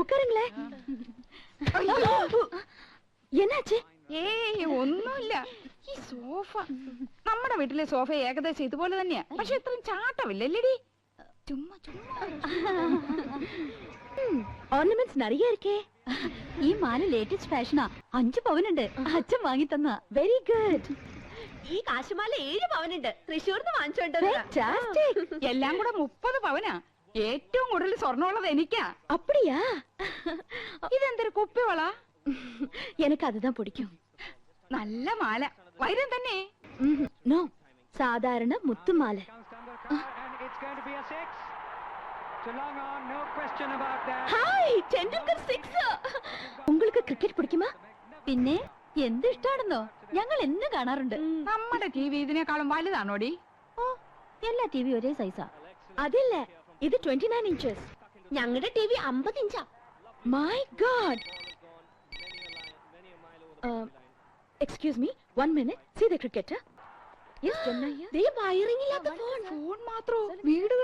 ഉക്കാരുങ്ങളെ എന്നാച്ചേ? ഏയ് ഒന്നുമില്ല. ഈ സോഫ നമ്മുടെ വീട്ടിലെ സോഫ ഏകദേശം ഇതുപോലെ തന്നെയാ, പക്ഷെ ഇത്രയും ചാട്ടമില്ലല്ലേടി. ചുമ്മാ ചുമ്മാ ഓർണമെന്റ്സ് നിറയെ ഇരിക്കേ. ഈ മാല ലേറ്റസ്റ്റ് ഫാഷനാ. 5 പവനുണ്ട്. അച്ഛൻ വാങ്ങി തന്ന. Very good. ഈ കാശുമാല 7 പവനുണ്ട്. തൃശ്ശൂർന്ന് വാങ്ങിച്ചോണ്ട് എല്ലാം കൂടെ 30 പവനാ. ഏറ്റവും കൂടുതൽ സ്വർണ്ണമുള്ളത് എനിക്കാ. அப்படியா? ഇതെന്തൊരു കുപ്പിവള? எனக்கு அதுதான் பிடிக்கும். നല്ല മാല, വൈരം തന്നെ. നോ, സാധാരണ മുത്തുമാല. ഹായ്, ടെൻഡുൽക്കർ 6. உங்களுக்கு ക്രിക്കറ്റ് പിടിക്കുമോ? പിന്നെ എന്ത് ഇഷ്ടാണെന്നോ, ഞങ്ങൾ എന്ന് കാണാറുണ്ട്. നമ്മുടെ ടിവി ഇതിനേക്കാളും വലുതാണോടി? ഓ, എല്ലാ ടിവി ഒരേ സൈസാ. അതില്ല, ഇത് 29 inches. ഞങ്ങളുടെ TV 50 ഇഞ്ചാ. My God. Excuse me, 1 minute. See the cricketer? Yes, Jannaya. They wiring ഇല്ലാത്ത ഫോൺ. ഫോൺ മാത്രോ? വീട്